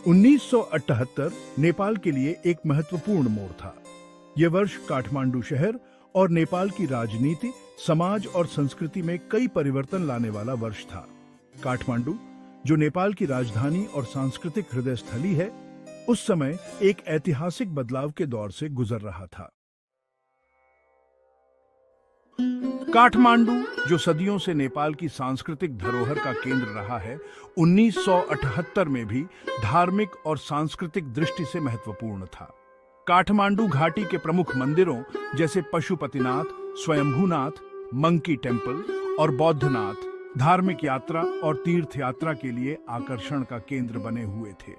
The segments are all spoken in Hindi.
1978 नेपाल के लिए एक महत्वपूर्ण मोड़ था। यह वर्ष काठमांडू शहर और नेपाल की राजनीति, समाज और संस्कृति में कई परिवर्तन लाने वाला वर्ष था। काठमांडू, जो नेपाल की राजधानी और सांस्कृतिक हृदय स्थली है, उस समय एक ऐतिहासिक बदलाव के दौर से गुजर रहा था। काठमांडू, जो सदियों से नेपाल की सांस्कृतिक धरोहर का केंद्र रहा है, 1978 में भी धार्मिक और सांस्कृतिक दृष्टि से महत्वपूर्ण था। काठमांडू घाटी के प्रमुख मंदिरों जैसे पशुपतिनाथ, स्वयंभूनाथ, मंकी टेम्पल और बौद्धनाथ धार्मिक यात्रा और तीर्थ यात्रा के लिए आकर्षण का केंद्र बने हुए थे।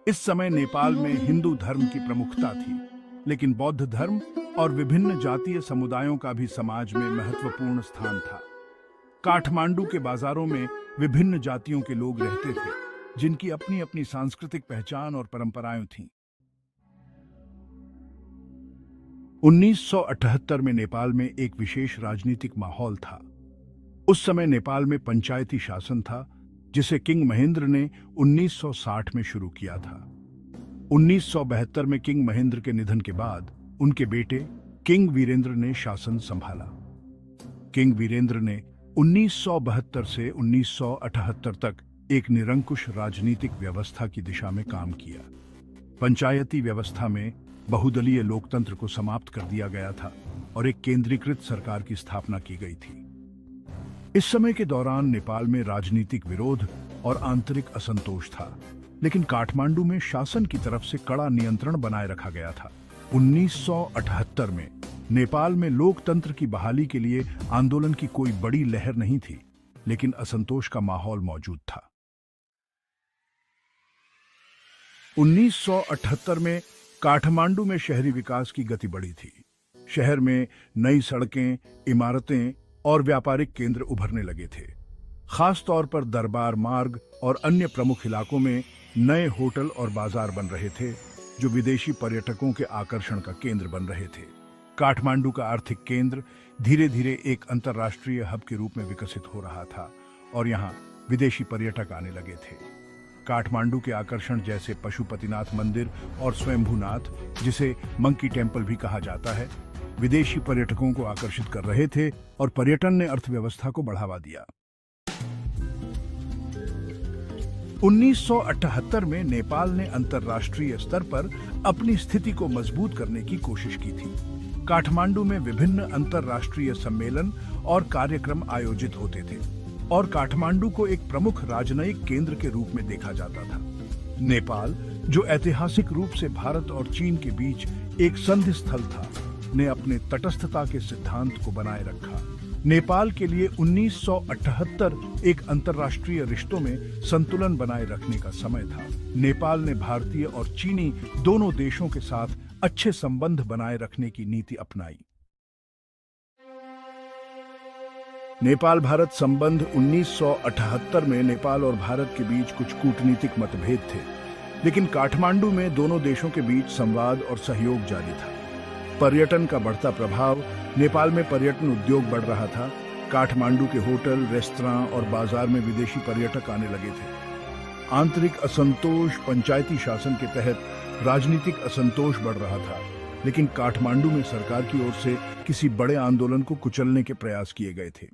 इस समय नेपाल में हिंदू धर्म की प्रमुखता थी, लेकिन बौद्ध धर्म और विभिन्न जातीय समुदायों का भी समाज में महत्वपूर्ण स्थान था। काठमांडू के बाजारों में विभिन्न जातियों के लोग रहते थे, जिनकी अपनी अपनी सांस्कृतिक पहचान और परंपराएं थीं। 1978 में नेपाल में एक विशेष राजनीतिक माहौल था। उस समय नेपाल में पंचायती शासन था, जिसे किंग महेंद्र ने 1960 में शुरू किया था। 1972 में किंग महेंद्र के निधन के बाद उनके बेटे किंग वीरेंद्र ने शासन संभाला। किंग वीरेंद्र ने 1972 से 1978 तक एक निरंकुश राजनीतिक व्यवस्था की दिशा में काम किया। पंचायती व्यवस्था में बहुदलीय लोकतंत्र को समाप्त कर दिया गया था और एक केंद्रीकृत सरकार की स्थापना की गई थी। इस समय के दौरान नेपाल में राजनीतिक विरोध और आंतरिक असंतोष था, लेकिन काठमांडू में शासन की तरफ से कड़ा नियंत्रण बनाए रखा गया था। 1978 में नेपाल में लोकतंत्र की बहाली के लिए आंदोलन की कोई बड़ी लहर नहीं थी, लेकिन असंतोष का माहौल मौजूद था। 1978 में काठमांडू में शहरी विकास की गति बढ़ी थी। शहर में नई सड़कें, इमारतें और व्यापारिक केंद्र उभरने लगे थे। खास तौर पर दरबार मार्ग और अन्य प्रमुख इलाकों में नए होटल और बाजार बन रहे थे, जो विदेशी पर्यटकों के आकर्षण का केंद्र बन रहे थे। काठमांडू का आर्थिक केंद्र धीरे धीरे एक अंतर्राष्ट्रीय हब के रूप में विकसित हो रहा था और यहाँ विदेशी पर्यटक आने लगे थे। काठमांडू के आकर्षण जैसे पशुपतिनाथ मंदिर और स्वयंभूनाथ, जिसे मंकी टेम्पल भी कहा जाता है, विदेशी पर्यटकों को आकर्षित कर रहे थे और पर्यटन ने अर्थव्यवस्था को बढ़ावा दिया। 1978 में नेपाल ने अंतर्राष्ट्रीय स्तर पर अपनी स्थिति को मजबूत करने की कोशिश की थी। काठमांडू में विभिन्न अंतर्राष्ट्रीय सम्मेलन और कार्यक्रम आयोजित होते थे और काठमांडू को एक प्रमुख राजनयिक केंद्र के रूप में देखा जाता था। नेपाल, जो ऐतिहासिक रूप से भारत और चीन के बीच एक संधि स्थल था, ने अपने तटस्थता के सिद्धांत को बनाए रखा। नेपाल के लिए 1978 एक अंतर्राष्ट्रीय रिश्तों में संतुलन बनाए रखने का समय था। नेपाल ने भारतीय और चीनी दोनों देशों के साथ अच्छे संबंध बनाए रखने की नीति अपनाई। नेपाल भारत संबंध 1978 में नेपाल और भारत के बीच कुछ कूटनीतिक मतभेद थे, लेकिन काठमांडू में दोनों देशों के बीच संवाद और सहयोग जारी था। पर्यटन का बढ़ता प्रभाव, नेपाल में पर्यटन उद्योग बढ़ रहा था। काठमांडू के होटल, रेस्तरां और बाजार में विदेशी पर्यटक आने लगे थे। आंतरिक असंतोष, पंचायती शासन के तहत राजनीतिक असंतोष बढ़ रहा था, लेकिन काठमांडू में सरकार की ओर से किसी बड़े आंदोलन को कुचलने के प्रयास किए गए थे।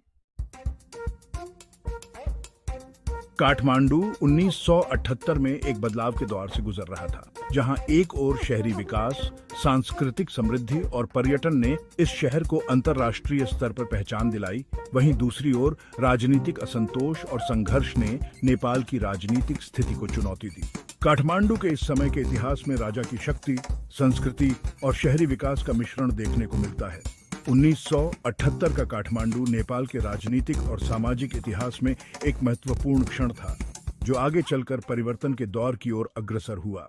काठमांडू 1978 में एक बदलाव के दौर से गुजर रहा था, जहां एक ओर शहरी विकास, सांस्कृतिक समृद्धि और पर्यटन ने इस शहर को अंतर्राष्ट्रीय स्तर पर पहचान दिलाई, वहीं दूसरी ओर राजनीतिक असंतोष और संघर्ष ने नेपाल की राजनीतिक स्थिति को चुनौती दी। काठमांडू के इस समय के इतिहास में राजा की शक्ति, संस्कृति और शहरी विकास का मिश्रण देखने को मिलता है। 1978 का काठमांडू नेपाल के राजनीतिक और सामाजिक इतिहास में एक महत्वपूर्ण क्षण था, जो आगे चलकर परिवर्तन के दौर की ओर अग्रसर हुआ।